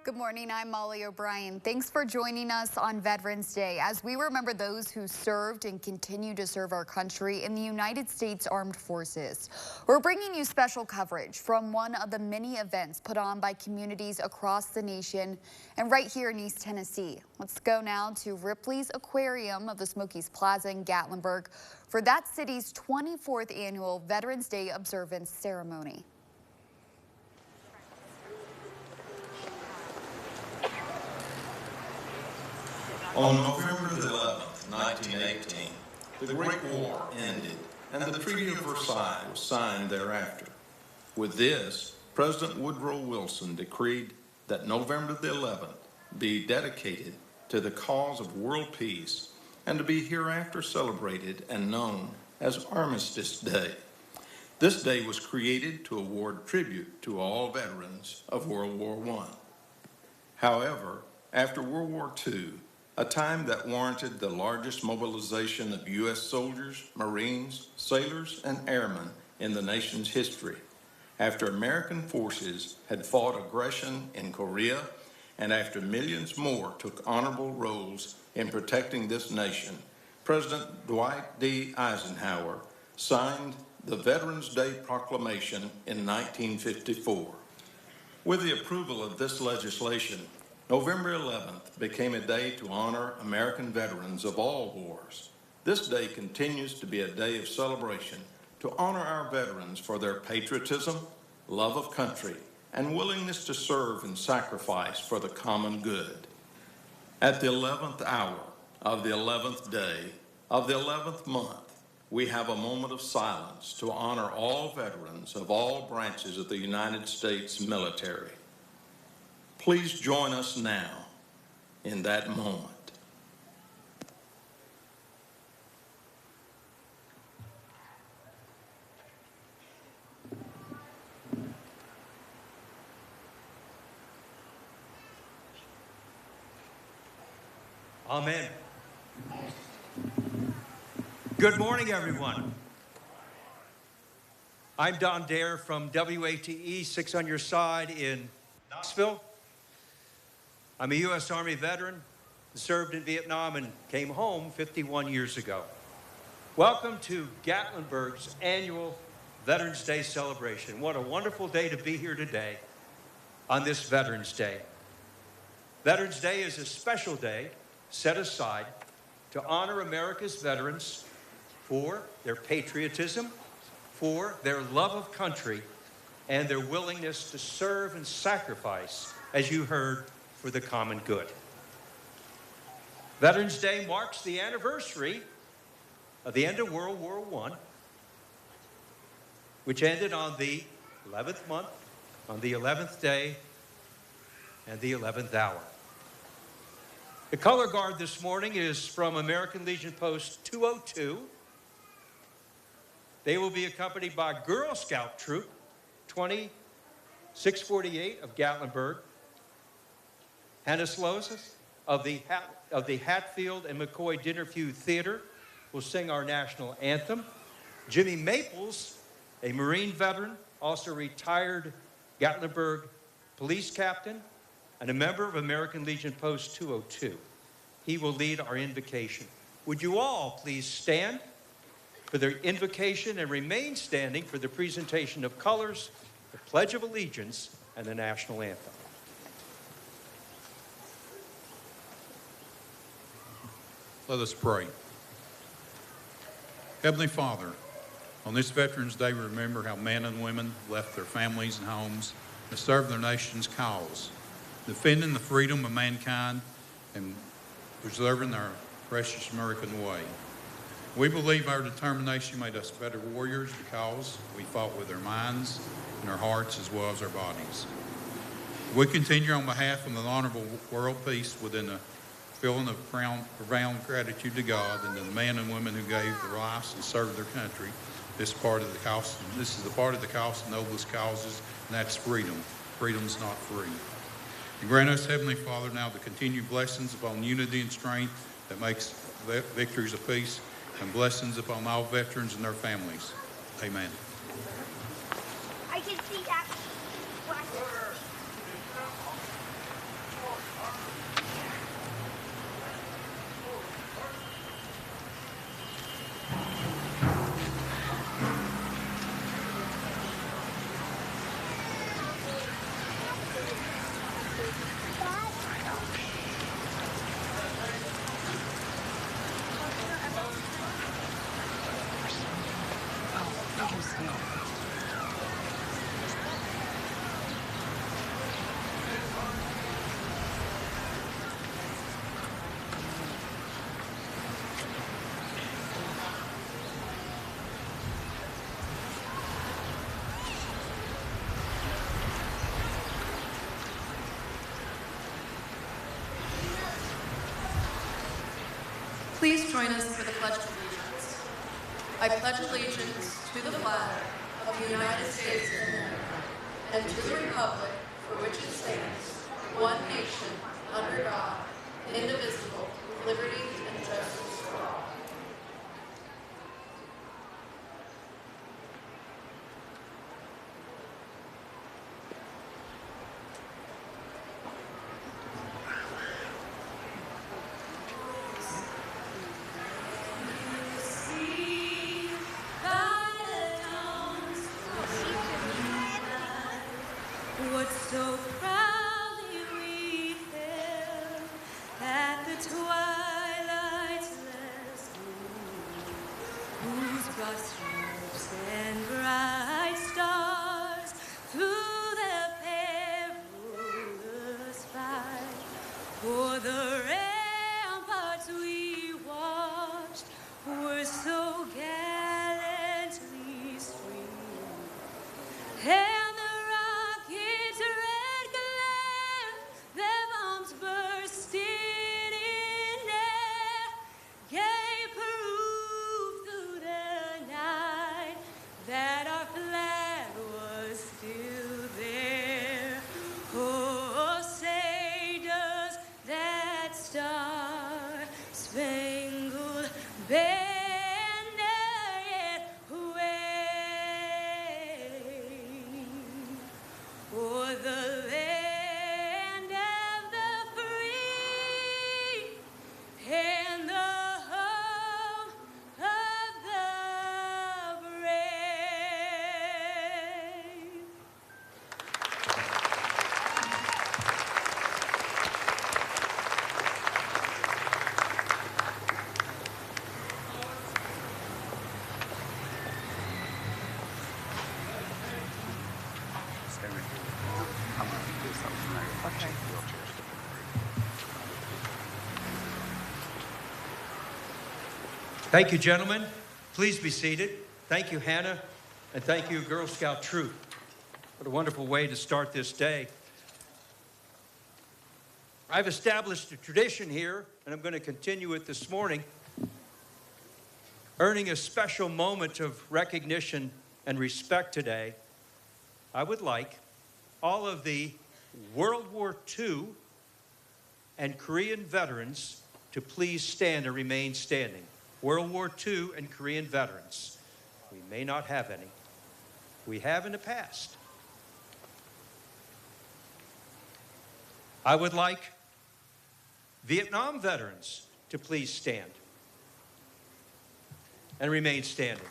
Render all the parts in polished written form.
Good morning, I'm Molly O'Brien. Thanks for joining us on Veterans Day as we remember those who served and continue to serve our country in the United States Armed Forces. We're bringing you special coverage from one of the many events put on by communities across the nation and right here in East Tennessee. Let's go now to Ripley's Aquarium of the Smokies Plaza in Gatlinburg for that city's 24th annual Veterans Day observance ceremony. On November the 11th, 1918, the Great War ended and the Treaty of Versailles was signed thereafter. With this, President Woodrow Wilson decreed that November the 11th be dedicated to the cause of world peace and to be hereafter celebrated and known as Armistice Day. This day was created to award tribute to all veterans of World War I. However, after World War II, a time that warranted the largest mobilization of U.S. soldiers, Marines, sailors, and airmen in the nation's history. After American forces had fought aggression in Korea, and after millions more took honorable roles in protecting this nation, President Dwight D. Eisenhower signed the Veterans Day Proclamation in 1954. With the approval of this legislation, November 11th became a day to honor American veterans of all wars. This day continues to be a day of celebration to honor our veterans for their patriotism, love of country, and willingness to serve and sacrifice for the common good. At the 11th hour of the 11th day of the 11th month, we have a moment of silence to honor all veterans of all branches of the United States military. Please join us now in that moment. Amen. Good morning, everyone. I'm Don Dare from WATE 6 on Your Side in Knoxville. I'm a U.S. Army veteran, served in Vietnam and came home 51 years ago. Welcome to Gatlinburg's annual Veterans Day celebration. What a wonderful day to be here today on this Veterans Day. Veterans Day is a special day set aside to honor America's veterans for their patriotism, for their love of country, and their willingness to serve and sacrifice, as you heard, for the common good. Veterans Day marks the anniversary of the end of World War I, which ended on the 11th month, on the 11th day, and the 11th hour. The color guard this morning is from American Legion Post 202. They will be accompanied by Girl Scout Troop 2648 of Gatlinburg, Hannah Sloses of the Hatfield and McCoy Dinnerview Theater will sing our national anthem. Jimmy Maples, a Marine veteran, also retired Gatlinburg police captain, and a member of American Legion Post 202. He will lead our invocation. Would you all please stand for their invocation and remain standing for the presentation of colors, the Pledge of Allegiance, and the national anthem. Let us pray. Heavenly Father, on this Veterans Day, we remember how men and women left their families and homes to serve their nation's cause, defending the freedom of mankind and preserving our precious American way. We believe our determination made us better warriors because we fought with our minds and our hearts as well as our bodies. We continue on behalf of the honorable world peace within the feeling of profound gratitude to God and to the men and women who gave their lives and served their country. This is the part of the noblest causes, and that's freedom. Freedom's not free. And grant us, Heavenly Father, now the continued blessings upon unity and strength that makes victories of peace, and blessings upon all veterans and their families. Amen. I can see that. Interesting. Please join us for the Pledge of Allegiance. I pledge allegiance to the flag of the United States of America and to the republic for which it stands, one nation, under God, indivisible, with liberty and justice for all. So proudly we hail at the twilight's last gleam, whose broad stripes and bright stars through the perilous fight. For the ramparts we watched were so gallantly streamed, and the rockets' red glare, their bombs bursting in air, gave proof through the night that our flag was still there. Oh, say does that star-spangled banner yet wave o'er the land of the free and the home of the brave. Thank you, gentlemen. Please be seated. Thank you, Hannah, and thank you, Girl Scout Troop. What a wonderful way to start this day. I've established a tradition here, and I'm going to continue it this morning, earning a special moment of recognition and respect today. I would like all of the World War II and Korean veterans to please stand and remain standing. World War II and Korean veterans. We may not have any. We have in the past. I would like Vietnam veterans to please stand and remain standing.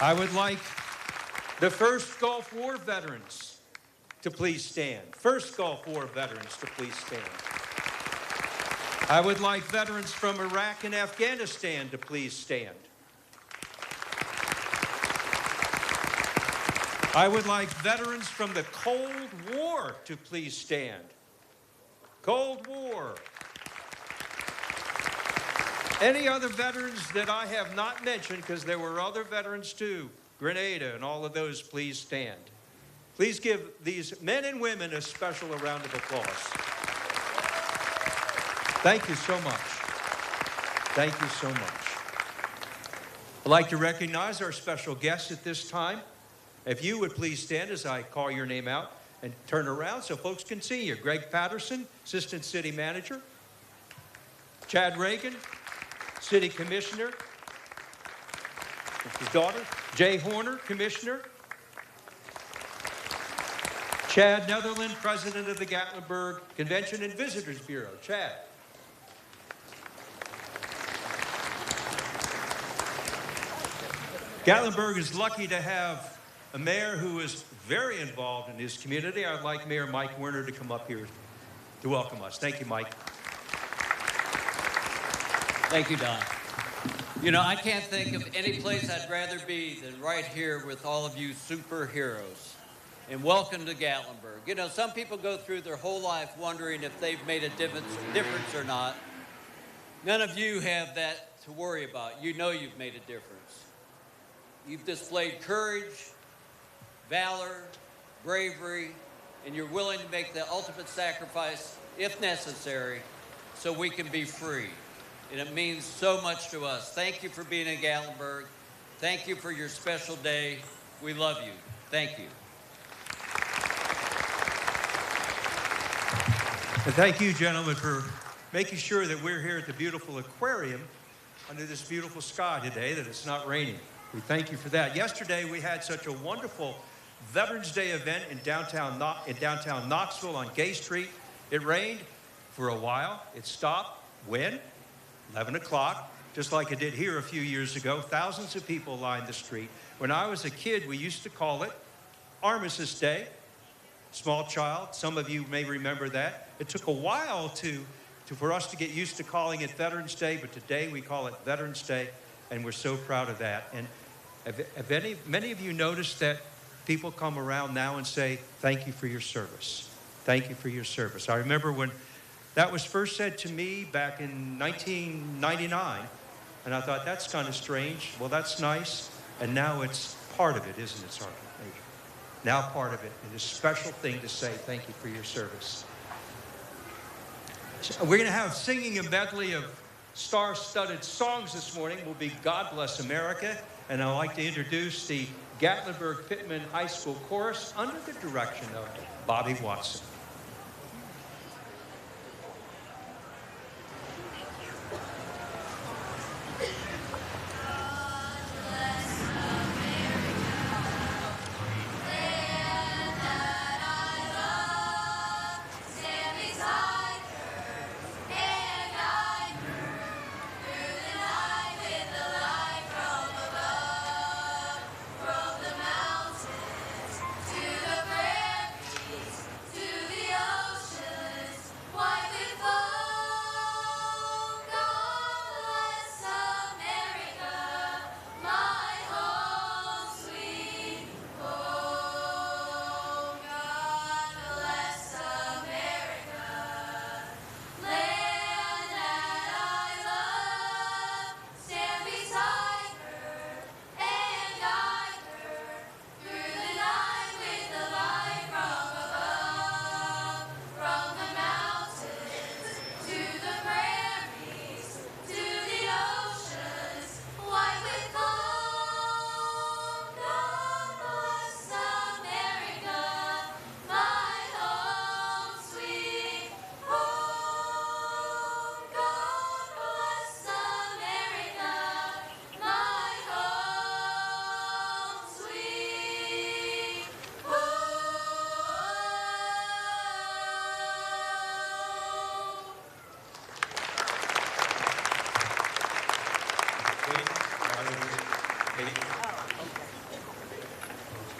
I would like the first Gulf War veterans to please stand. First Gulf War veterans to please stand. I would like veterans from Iraq and Afghanistan to please stand. I would like veterans from the Cold War to please stand. Cold War. Any other veterans that I have not mentioned, because there were other veterans too, Grenada and all of those, please stand. Please give these men and women a special round of applause. Thank you so much. Thank you so much. I'd like to recognize our special guests at this time. If you would please stand as I call your name out and turn around so folks can see you. Greg Patterson, Assistant City Manager. Chad Reagan, City Commissioner. His daughter. Jay Horner, Commissioner. Chad Netherland, President of the Gatlinburg Convention and Visitors Bureau. Chad. Gatlinburg is lucky to have a mayor who is very involved in his community. I'd like Mayor Mike Werner to come up here to welcome us. Thank you, Mike. Thank you, Don. You know, I can't think of any place I'd rather be than right here with all of you superheroes. And welcome to Gatlinburg. You know, some people go through their whole life wondering if they've made a difference or not. None of you have that to worry about. You know you've made a difference. You've displayed courage, valor, bravery, and you're willing to make the ultimate sacrifice, if necessary, so we can be free. And it means so much to us. Thank you for being in Gatlinburg. Thank you for your special day. We love you. Thank you. And thank you, gentlemen, for making sure that we're here at the beautiful aquarium under this beautiful sky today, that it's not raining. We thank you for that. Yesterday, we had such a wonderful Veterans Day event in downtown Knoxville on Gay Street. It rained for a while. It stopped. When? 11 o'clock, just like it did here a few years ago. Thousands of people lined the street. When I was a kid, we used to call it Armistice Day. Small child, some of you may remember that. It took a while for us to get used to calling it Veterans Day, but today we call it Veterans Day, and we're so proud of that. And have many of you noticed that people come around now and say, thank you for your service. Thank you for your service. I remember when that was first said to me back in 1999, and I thought, that's kind of strange. Well, that's nice, and now it's part of it, isn't it, Sergeant Major? Now part of it, and a special thing to say, thank you for your service. So we're going to have singing a medley of star-studded songs this morning. Will be God Bless America, and I'd like to introduce the Gatlinburg Pittman High School Chorus under the direction of Bobby Watson.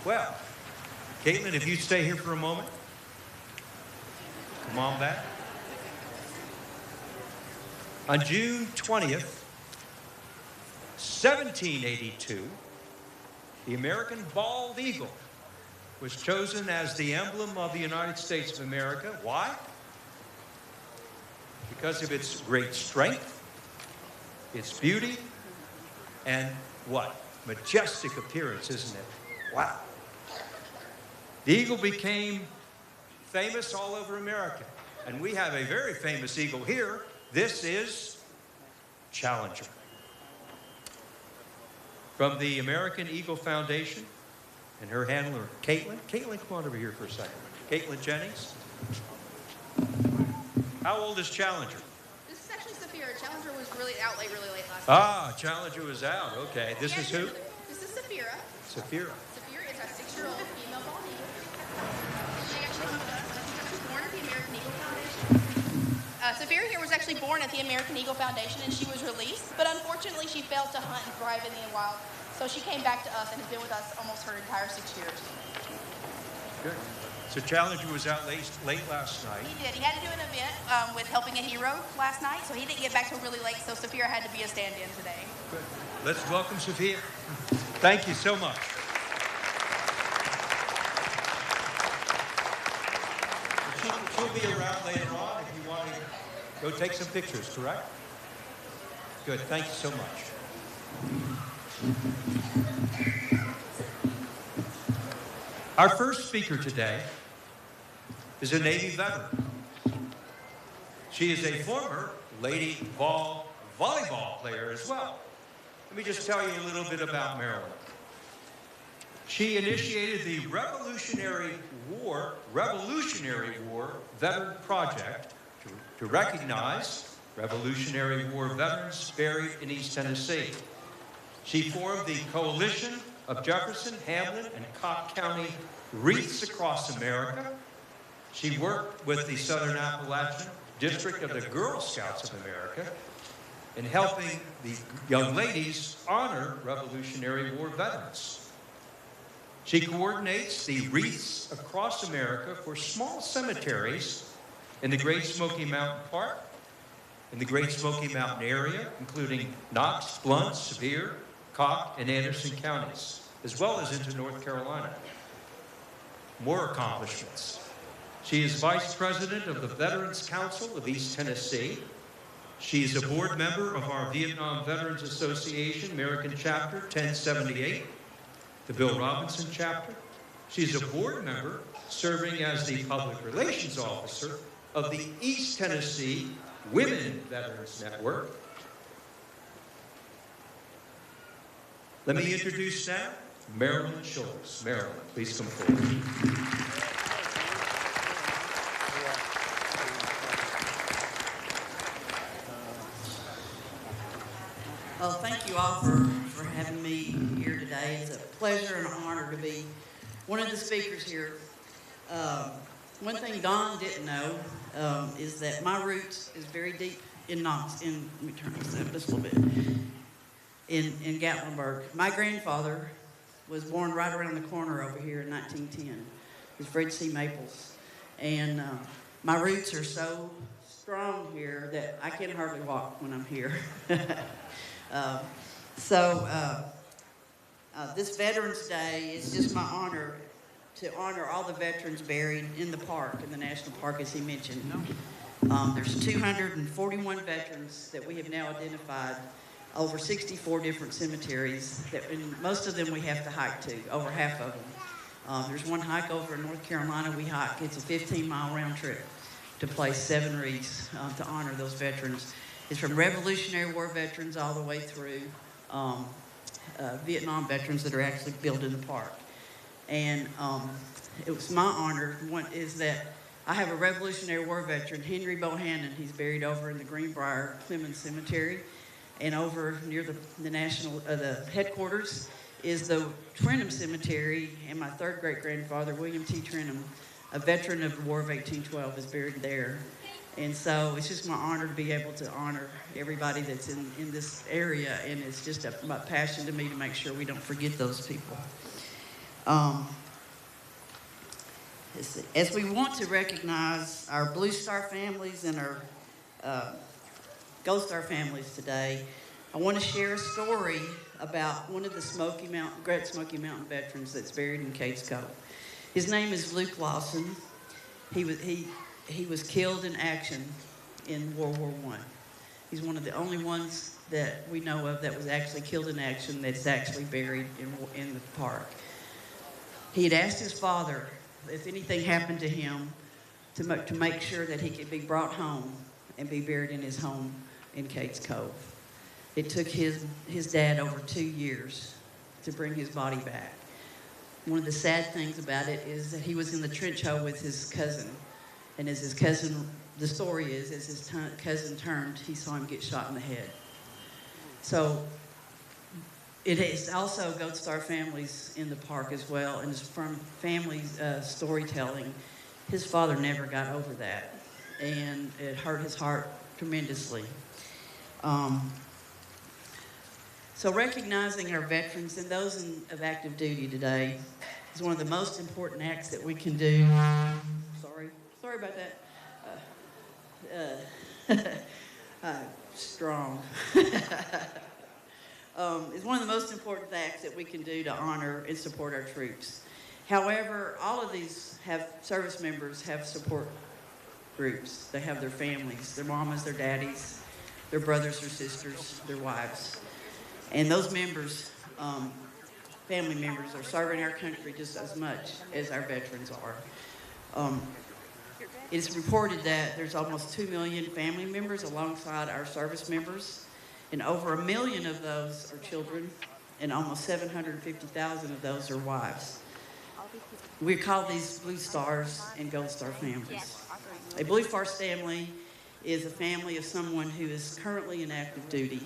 Well, Caitlin, if you'd stay here for a moment. Come on back. On June 20th, 1782, the American bald eagle was chosen as the emblem of the United States of America. Why? Because of its great strength, its beauty, and what? Majestic appearance, isn't it? Wow. The eagle became famous all over America. And we have a very famous eagle here. This is Challenger. From the American Eagle Foundation and her handler, Caitlin. Caitlin, come on over here for a second. Caitlin Jennings. How old is Challenger? This is actually Saphira. Challenger was really out late last night. Ah, Challenger was out. Okay. This is who? This is Saphira. Saphira. Saphira is our 6-year-old female bald eagle. She actually was born at the American Eagle Foundation. Saphira here was actually born at the American Eagle Foundation, and she was released. But unfortunately, she failed to hunt and thrive in the wild. So she came back to us and has been with us almost her entire 6 years. Good. So Challenger was out late last night. He did. He had to do an event with Helping a Hero last night, so he didn't get back till really late, so Sophia had to be a stand-in today. Good. Let's welcome Sophia. Thank you so much. She'll be around later on if you want to go take some pictures, correct? Good. Thank you so much. Our first speaker today is a Navy veteran. She is a former lady volleyball player as well. Let me just tell you a little bit about Marilyn. She initiated the Revolutionary War Veteran Project to recognize Revolutionary War veterans buried in East Tennessee. She formed the Coalition of Jefferson, Hamlin, and Cocke County Wreaths Across America. She worked with the Southern Appalachian District of the Girl Scouts of America in helping the young ladies honor Revolutionary War veterans. She coordinates the Wreaths Across America for small cemeteries in the Great Smoky Mountain Park, in the Great Smoky Mountain area, including Knox, Blount, Sevier, Cocke, and Anderson counties, as well as into North Carolina. More accomplishments. She is Vice President of the Veterans Council of East Tennessee. She is a board member of our Vietnam Veterans Association, American Chapter 1078, the Bill Robinson Chapter. She's a board member serving as the Public Relations Officer of the East Tennessee Women Veterans Network. Let me introduce now Marilyn Schultz. Marilyn, please come forward. Well, thank you all for having me here today. It's a pleasure and an honor to be one of the speakers here. One thing Don didn't know is that my roots is very deep in Knox. Let me turn this up just a little bit. In Gatlinburg. My grandfather was born right around the corner over here in 1910. He's Fred C. Maples. And my roots are so strong here that I can hardly walk when I'm here. This Veterans Day is just my honor to honor all the veterans buried in the park, in the national park, as he mentioned. There's 241 veterans that we have now identified, over 64 different cemeteries, and most of them we have to hike to, over half of them. There's one hike over in North Carolina we hike. It's a 15-mile round trip to place 7 wreaths to honor those veterans. It's from Revolutionary War veterans all the way through Vietnam veterans that are actually built in the park. And it was my honor, one is that I have a Revolutionary War veteran, Henry Bohannon. He's buried over in the Greenbrier Clemens Cemetery. And over near the headquarters is the Trenham Cemetery, and my third great-grandfather, William T. Trenham, a veteran of the War of 1812, is buried there. And so it's just my honor to be able to honor everybody that's in this area, and it's just my passion to me to make sure we don't forget those people. As we want to recognize our Blue Star families and our Gold Star families today, I want to share a story about one of the Great Smoky Mountain veterans that's buried in Cades Cove. His name is Luke Lawson. He was killed in action in World War I. He's one of the only ones that we know of that was actually killed in action that's actually buried in the park. He had asked his father if anything happened to him to make sure that he could be brought home and be buried in his home in Cades Cove. It took his dad over 2 years to bring his body back. One of the sad things about it is that he was in the trench hole with his cousin. And as his cousin, the story is, as his cousin turned, he saw him get shot in the head. So it is also Gold Star families in the park as well. And from family storytelling, his father never got over that. And it hurt his heart tremendously. So recognizing our veterans and those of active duty today, is one of the most important acts that we can do. Sorry about that. Strong. Is one of the most important acts that we can do to honor and support our troops. However, all of these service members have support groups. They have their families, their mamas, their daddies, their brothers, their sisters, their wives. And those members, family members, are serving our country just as much as our veterans are. It's reported that there's almost 2 million family members alongside our service members, and over 1 million of those are children, and almost 750,000 of those are wives. We call these Blue Stars and Gold Star families. A Blue Stars family is a family of someone who is currently in active duty.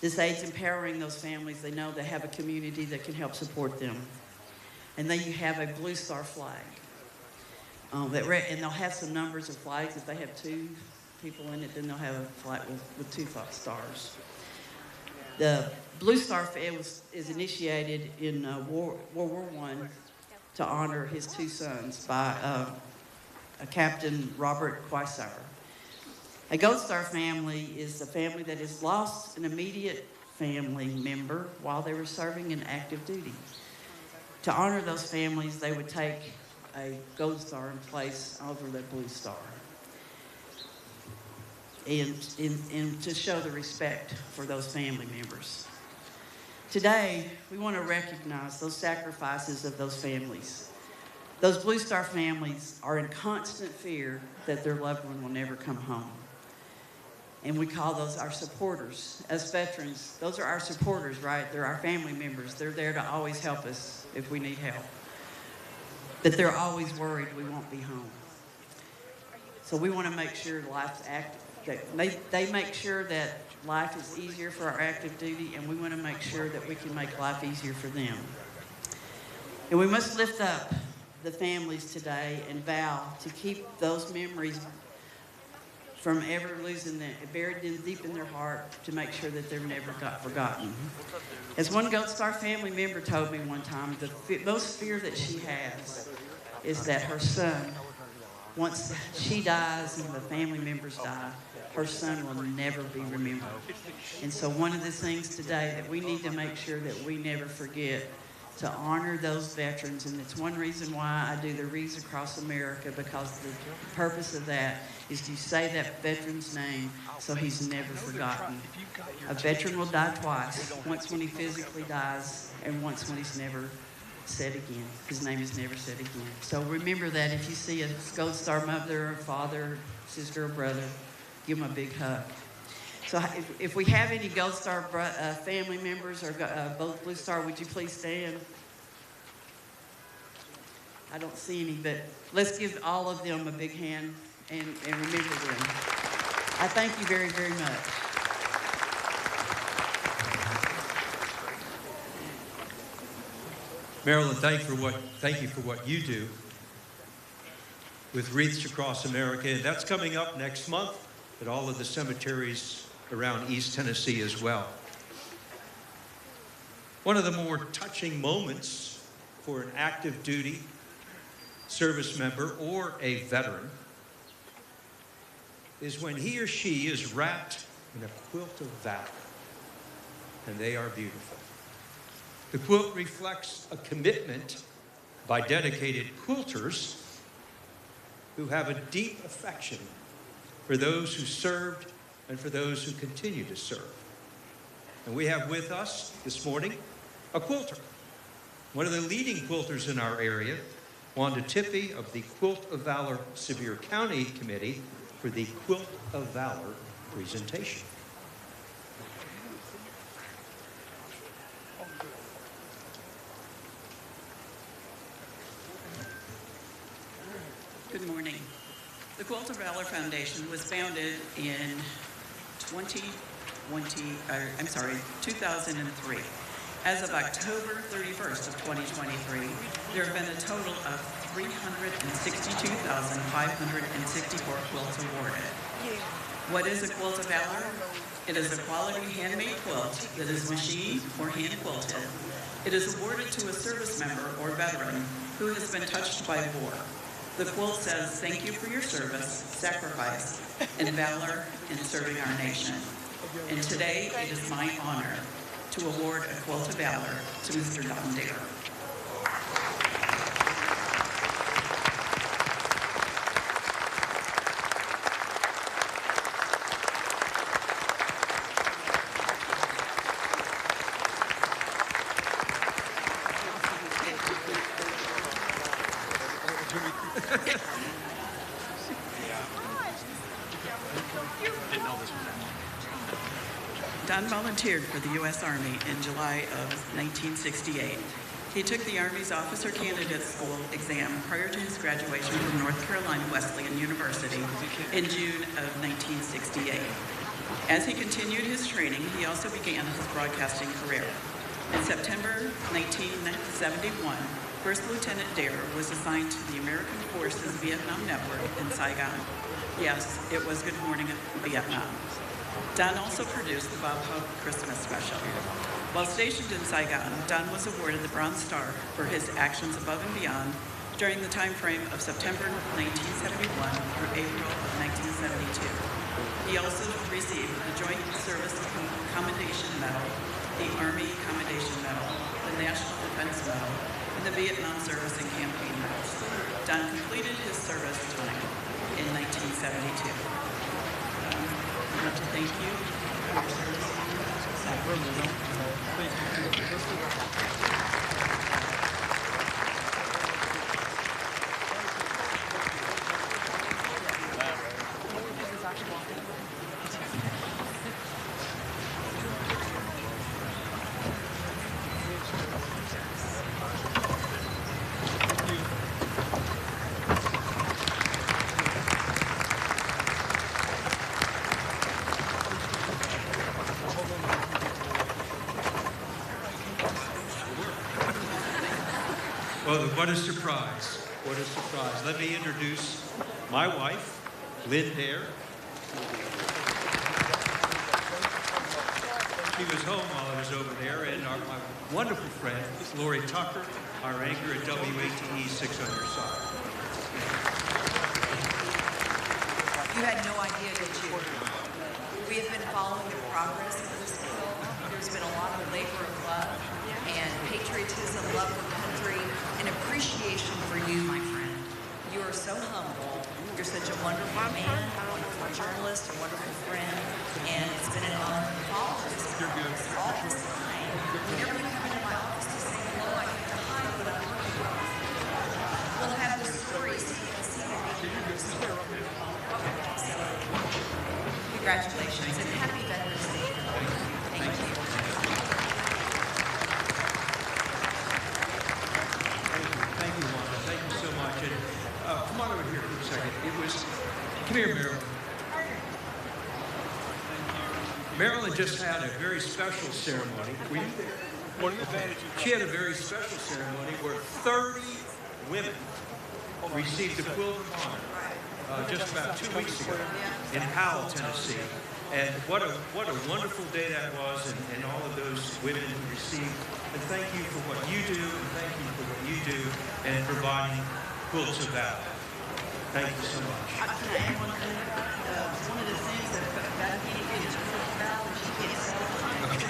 This aids empowering those families. They know they have a community that can help support them. And then you have a Blue Star flag. And they'll have some numbers of flags. If they have 2 people in it, then they'll have a flag with 2 stars. The Blue Star is initiated in World War I to honor his 2 sons by Captain Robert Quaisauer. A Gold Star family is a family that has lost an immediate family member while they were serving in active duty. To honor those families, they would take a Gold Star and place over the Blue Star. And to show the respect for those family members. Today, we want to recognize those sacrifices of those families. Those Blue Star families are in constant fear that their loved one will never come home. And we call those our supporters. As veterans, those are our supporters, right? They're our family members. They're there to always help us if we need help. But they're always worried we won't be home. So we want to make sure life's active. They make sure that life is easier for our active duty, and we want to make sure that we can make life easier for them. And we must lift up the families today and vow to keep those memories from ever losing them, buried them deep in their heart, to make sure that they're never forgotten. As one Gold Star family member told me one time, the most fear that she has is that her son, once she dies and the family members die, her son will never be remembered. And so one of the things today that we need to make sure that we never forget to honor those veterans, and it's one reason why I do the Wreaths Across America, because the purpose of that is to say that veteran's name so he's never forgotten. A veteran will die twice, once when he physically dies and once when he's never said again. His name is never said again. So remember that if you see a Gold Star mother or father, sister or brother, give them a big hug. So if we have any Gold Star family members or both Blue Star, would you please stand? I don't see any, but let's give all of them a big hand and remember them. I thank you very, very much. Marilyn, thank you for what you do with Wreaths Across America. And that's coming up next month at all of the cemeteries around East Tennessee as well. One of the more touching moments for an active duty service member or a veteran is when he or she is wrapped in a quilt of valor, and they are beautiful. The quilt reflects a commitment by dedicated quilters who have a deep affection for those who served and for those who continue to serve. And we have with us this morning a quilter, one of the leading quilters in our area, Wanda Tippy of the Quilt of Valor Sevier County Committee, for the Quilt of Valor presentation. Good morning. The Quilt of Valor Foundation was founded in 2003. As of October 31st of 2023, there have been a total of 362,564 quilts awarded. What is a Quilt of Valor? It is a quality handmade quilt that is machined or hand quilted It is awarded to a service member or veteran who has been touched by war. The quilt says, "Thank you for your service, sacrifice, and valor in serving our nation." And today, it is my honor to award a Quilt of Valor to Mr. Don Dare. Don volunteered for the U.S. Army in July of 1968. He took the Army's Officer Candidate School exam prior to his graduation from North Carolina Wesleyan University in June of 1968. As he continued his training, he also began his broadcasting career. In September 1971, First Lieutenant Dare was assigned to the American Forces Vietnam Network in Saigon. Yes, it was Good Morning Vietnam. Don also produced the Bob Hope Christmas special. While stationed in Saigon, Don was awarded the Bronze Star for his actions above and beyond during the time frame of September 1971 through April of 1972. He also received the Joint Service Commendation Medal, the Army Commendation Medal, the National Defense Medal, and the Vietnam Service and Campaign Medals. Don completed his service time in 1972. I want to thank you for your service. Well, what a surprise. What a surprise. Let me introduce my wife, Lynn Dare. She was home while I was over there, and my wonderful friend, Lori Tucker, our anchor at WATE 6 on your side. You had no idea, did you? We have been following the progress of this bill. There's been a lot of labor of love and patriotism, love for country, and appreciation for you, my friend. You are so humble. You're such a wonderful man, a wonderful journalist, a wonderful friend, and it's been an honor to follow this progress all this time. Whenever you come into my office to say hello, I get to hide what I'm working on. We'll have the stories so you can see that we can understand. So, congratulations and happy Veterans Day. Thank you. Thank you, Wanda. Thank you so much. And come on over here for a second. Come here, Marilyn. Marilyn just had a very special ceremony. She had a very special ceremony where 30 women received the Quilt of Valor just about 2 weeks ago in Powell, Tennessee. And what a wonderful day that was, and all of those women who received. And thank you for what you do, and thank you for what you do, and providing Quilts of Valor. Thank you so much. Can I add one thing? One of the things that Becky did is Quilt of Valor, she can't sell it.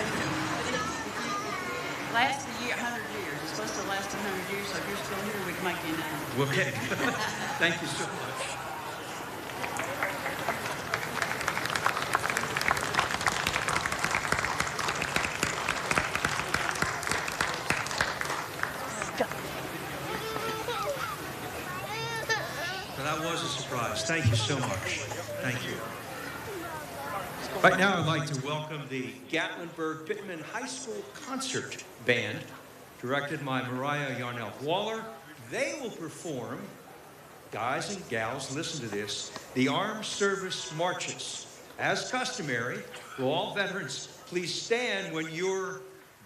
Lasts a year, 100 years. It's supposed to last 100 years, so if you're still here, we can make you know. Okay. Thank you so much. That was a surprise. Thank you so much. Thank you. Right now, I'd like to welcome the Gatlinburg Pittman High School Concert Band, directed by Mariah Yarnell Waller. They will perform, guys and gals, listen to this, the Armed Service Marches. As customary, will all veterans please stand when your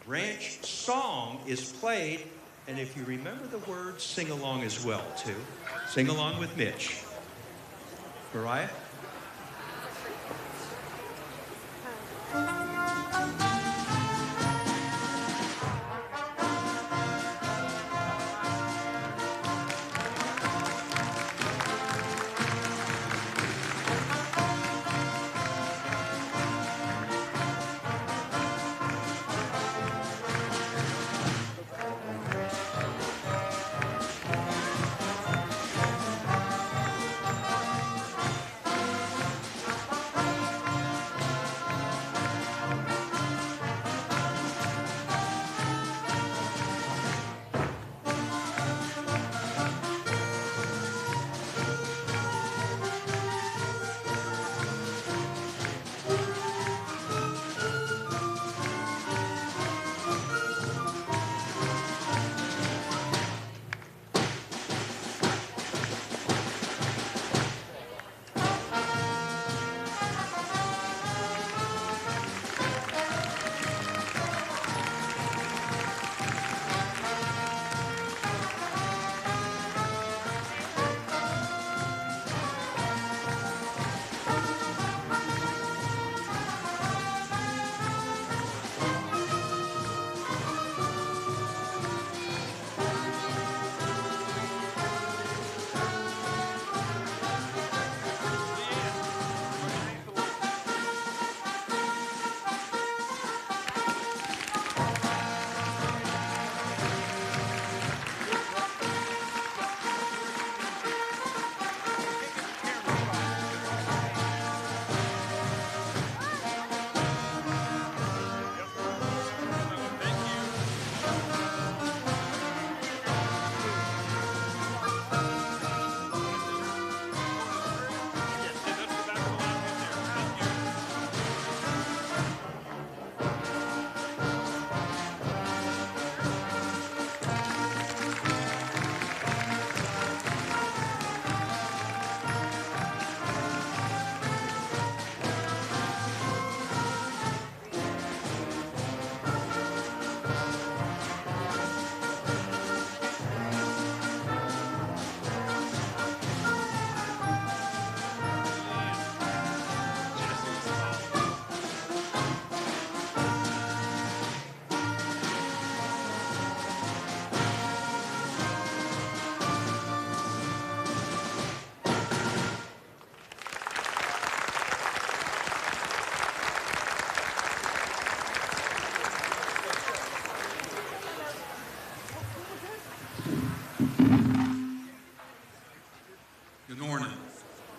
branch song is played, and if you remember the words, sing along as well, too. Sing along with Mitch. Mariah?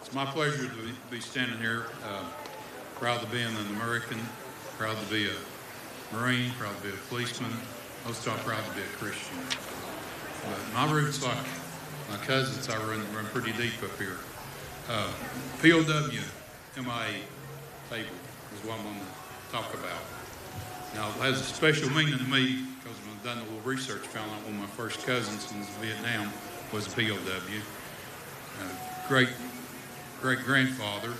It's my pleasure to be standing here, proud to be an American, proud to be a Marine, proud to be a policeman, most of all proud to be a Christian. But my roots, like my cousins, I run pretty deep up here. POW MIA table is what I'm going to talk about. Now, it has a special meaning to me because when I've done a little research, found out one of my first cousins in Vietnam was a POW. Great-grandfather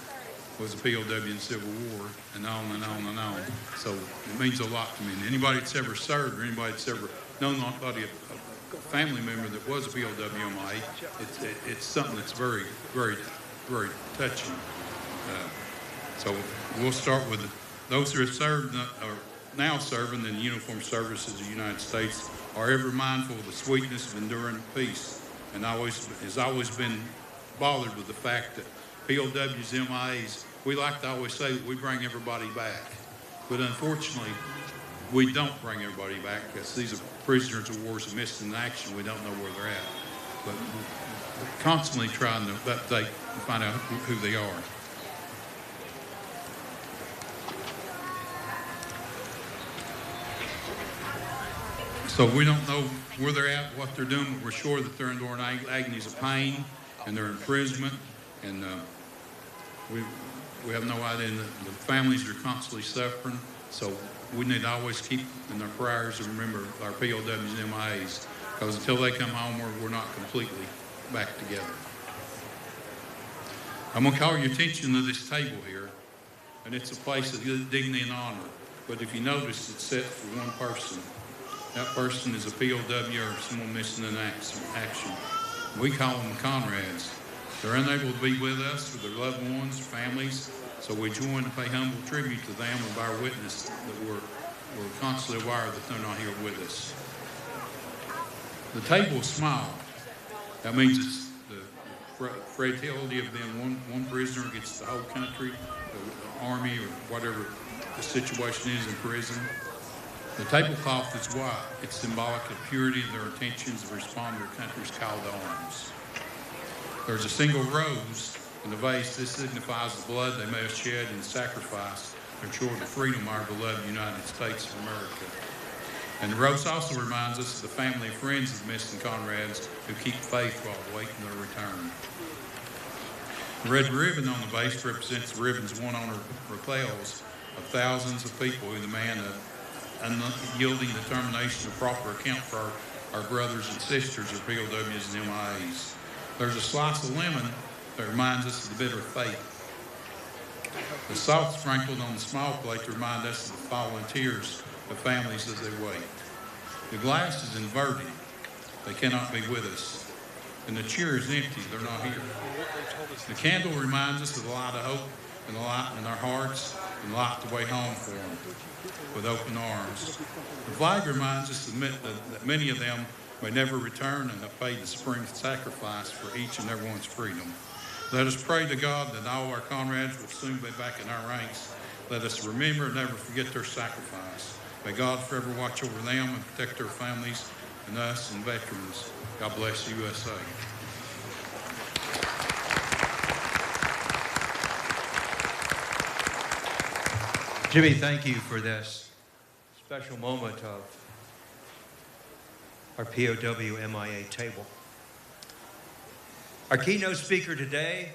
was a POW in the Civil War, and on and on and on. So it means a lot to me. And anybody that's ever served or anybody that's ever known anybody, a family member that was a POW MIA, it's something that's very, very, very touching. So we'll start with those who have served or now serving in the uniformed services of the United States are ever mindful of the sweetness of enduring peace, and has always been bothered with the fact that POWs, MIAs, we like to always say that we bring everybody back, but unfortunately, we don't bring everybody back because these are prisoners of wars missed in action. We don't know where they're at, but we're constantly trying to update and find out who they are. So we don't know where they're at, what they're doing, but we're sure that they're enduring agonies of pain and their imprisonment, and we have no idea. The families are constantly suffering, so we need to always keep in our prayers and remember our POWs and MIAs, because until they come home, we're not completely back together. I'm going to call your attention to this table here, and it's a place of dignity and honor, but if you notice, it's set for one person. That person is a POW or someone missing in action. We call them comrades. They're unable to be with us with their loved ones, families, so we join to pay humble tribute to them and bear witness that we're constantly aware that they're not here with us. The table is small. That means it's the fragility of being one prisoner against the whole country, the army, or whatever the situation is in prison. The tablecloth is white. It's symbolic of purity of their intentions to respond to their country's call to arms. There's a single rose in the vase. This signifies the blood they may have shed in sacrifice to ensure the freedom of our beloved United States of America. And the rose also reminds us of the family and friends of the missing comrades who keep faith while awaiting their return. The red ribbon on the vase represents the ribbons worn on the lapels of thousands of people who demand a unyielding determination to proper account for our brothers and sisters of POWs and MIAs. There's a slice of lemon that reminds us of the bitter fate. The salt sprinkled on the small plate to remind us of the fallen tears of families as they wait. The glass is inverted. They cannot be with us. And the chair is empty. They're not here. The candle reminds us of the light of hope and the light in our hearts and light the way home for them with open arms. The flag reminds us that many of them may never return and have paid the supreme sacrifice for each and everyone's freedom. Let us pray to God that all our comrades will soon be back in our ranks. Let us remember and never forget their sacrifice. May God forever watch over them and protect their families and us and veterans. God bless the USA. Jimmy, thank you for this special moment of our POW MIA table. Our keynote speaker today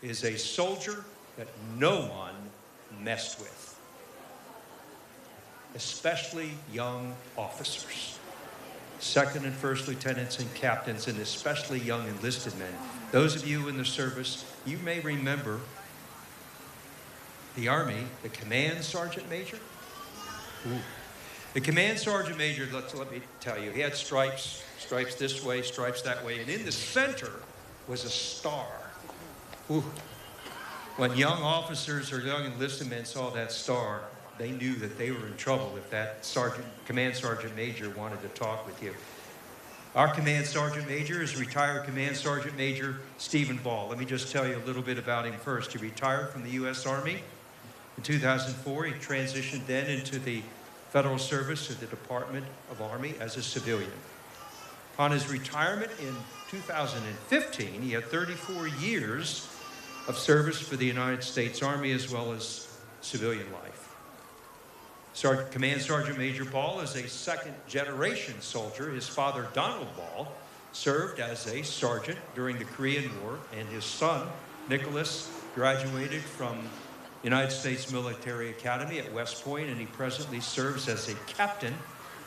is a soldier that no one messed with, especially young officers, second and first lieutenants and captains, and especially young enlisted men. Those of you in the service, you may remember the Army, the command sergeant major. Ooh. The command sergeant major, let me tell you, he had stripes this way, stripes that way, and in the center was a star. Ooh. When young officers or young enlisted men saw that star, they knew that they were in trouble if that command sergeant major wanted to talk with you. Our command sergeant major is retired Command Sergeant Major Stephen Ball. Let me just tell you a little bit about him first. He retired from the U.S. Army in 2004. He transitioned then into the Federal Service of the Department of Army as a civilian. Upon his retirement in 2015, he had 34 years of service for the United States Army as well as civilian life. Command Sergeant Major Ball is a second-generation soldier. His father, Donald Ball, served as a sergeant during the Korean War, and his son, Nicholas, graduated from United States Military Academy at West Point, and he presently serves as a captain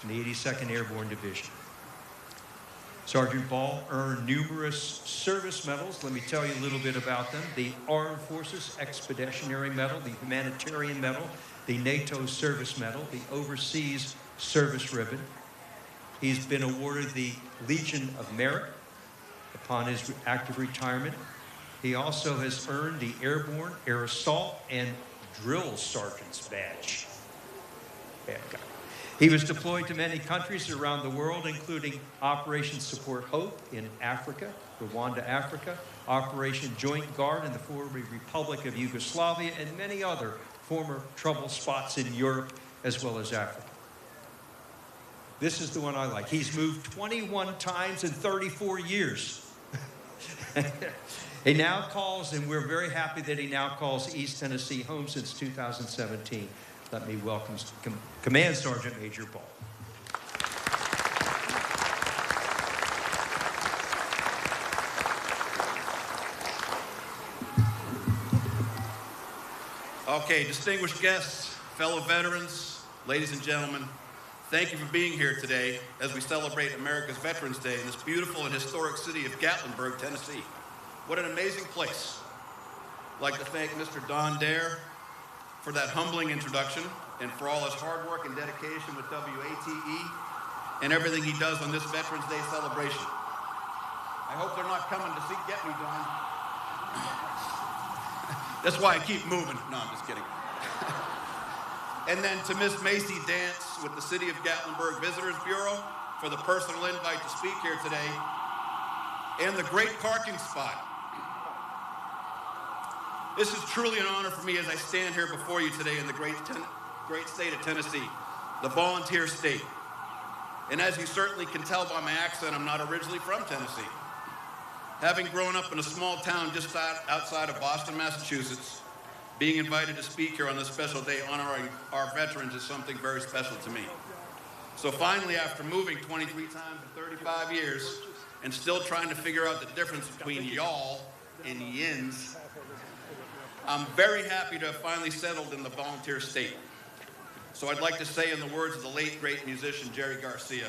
in the 82nd Airborne Division. Sergeant Ball earned numerous service medals. Let me tell you a little bit about them. The Armed Forces Expeditionary Medal, the Humanitarian Medal, the NATO Service Medal, the Overseas Service Ribbon. He's been awarded the Legion of Merit upon his active retirement. He also has earned the Airborne, Air Assault, and Drill Sergeant's Badge. Bad guy. He was deployed to many countries around the world, including Operation Support Hope in Africa, Rwanda, Africa, Operation Joint Guard in the former Republic of Yugoslavia, and many other former trouble spots in Europe as well as Africa. This is the one I like. He's moved 21 times in 34 years. He now calls, and we're very happy that he now calls East Tennessee home since 2017. Let me welcome Command Sergeant Major Ball. Okay, distinguished guests, fellow veterans, ladies and gentlemen, thank you for being here today as we celebrate America's Veterans Day in this beautiful and historic city of Gatlinburg, Tennessee. What an amazing place. I'd like to thank Mr. Don Dare for that humbling introduction and for all his hard work and dedication with WATE and everything he does on this Veterans Day celebration. I hope they're not coming to get me, Don. That's why I keep moving. No, I'm just kidding. And then to Miss Macy Dance with the City of Gatlinburg Visitors Bureau for the personal invite to speak here today, and the great parking spot. This is truly an honor for me as I stand here before you today in the great state of Tennessee, the volunteer state. And as you certainly can tell by my accent, I'm not originally from Tennessee. Having grown up in a small town just outside of Boston, Massachusetts, being invited to speak here on this special day honoring our veterans is something very special to me. So finally, after moving 23 times in 35 years and still trying to figure out the difference between y'all and yins, I'm very happy to have finally settled in the volunteer state. So I'd like to say, in the words of the late, great musician Jerry Garcia,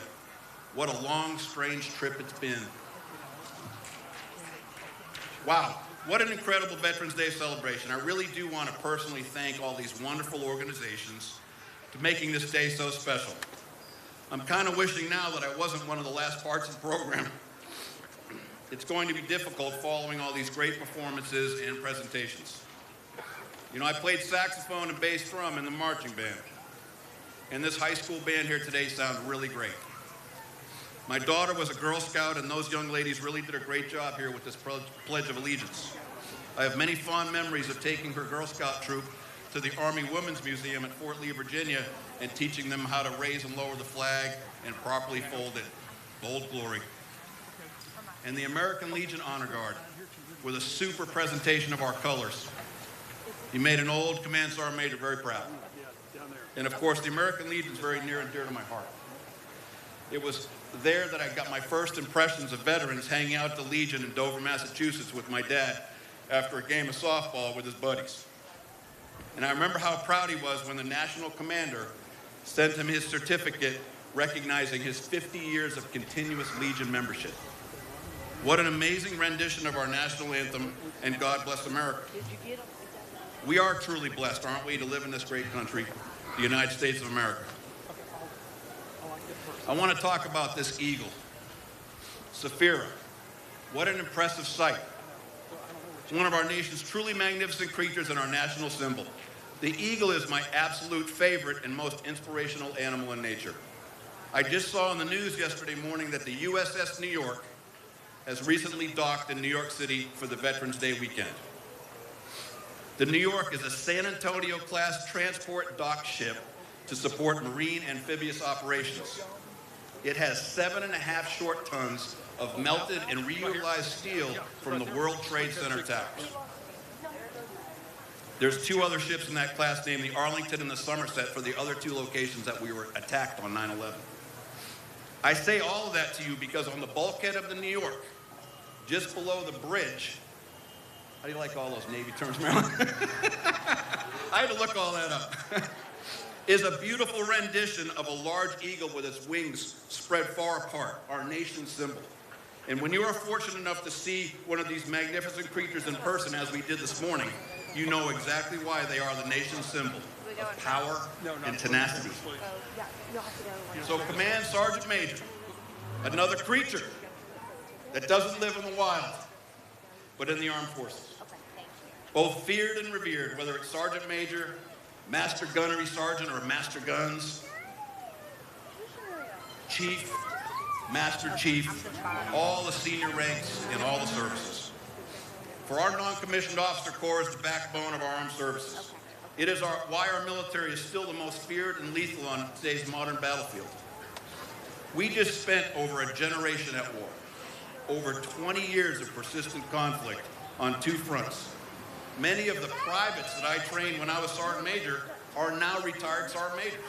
what a long, strange trip it's been. Wow, what an incredible Veterans Day celebration. I really do want to personally thank all these wonderful organizations for making this day so special. I'm kind of wishing now that I wasn't one of the last parts of the program. It's going to be difficult following all these great performances and presentations. You know, I played saxophone and bass drum in the marching band. And this high school band here today sounded really great. My daughter was a Girl Scout, and those young ladies really did a great job here with this Pledge of Allegiance. I have many fond memories of taking her Girl Scout troop to the Army Women's Museum at Fort Lee, Virginia, and teaching them how to raise and lower the flag and properly fold it. Bold glory. And the American Legion Honor Guard with a super presentation of our colors. You made an old Command Sergeant Major very proud. And of course, the American Legion is very near and dear to my heart. It was there that I got my first impressions of veterans hanging out at the Legion in Dover, Massachusetts with my dad after a game of softball with his buddies. And I remember how proud he was when the national commander sent him his certificate recognizing his 50 years of continuous Legion membership. What an amazing rendition of our national anthem, and God bless America. We are truly blessed, aren't we, to live in this great country, the United States of America. I want to talk about this eagle, Saphira. What an impressive sight. It's one of our nation's truly magnificent creatures and our national symbol. The eagle is my absolute favorite and most inspirational animal in nature. I just saw in the news yesterday morning that the USS New York has recently docked in New York City for the Veterans Day weekend. The New York is a San Antonio-class transport dock ship to support marine amphibious operations. It has 7.5 short tons of melted and reutilized steel from the World Trade Center towers. There's 2 other ships in that class, named the Arlington and the Somerset, for the other 2 locations that we were attacked on 9/11. I say all of that to you because on the bulkhead of the New York, just below the bridge, how do you like all those Navy terms, Marilyn? I had to look all that up. Is a beautiful rendition of a large eagle with its wings spread far apart, our nation's symbol. And when you are fortunate enough to see one of these magnificent creatures in person, as we did this morning, you know exactly why they are the nation's symbol of power and tenacity. So Command Sergeant Major, another creature that doesn't live in the wild, but in the armed forces. Both feared and revered, whether it's Sergeant Major, Master Gunnery Sergeant, or Master Guns, Chief, Master Chief, all the senior ranks in all the services. For our non-commissioned officer corps is the backbone of our armed services. It is why our military is still the most feared and lethal on today's modern battlefield. We just spent over a generation at war, over 20 years of persistent conflict on 2 fronts. Many of the privates that I trained when I was Sergeant Major are now retired Sergeant Majors.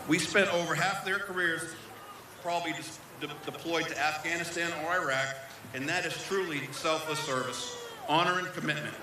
We spent over half their careers probably deployed to Afghanistan or Iraq, and that is truly selfless service, honor, and commitment.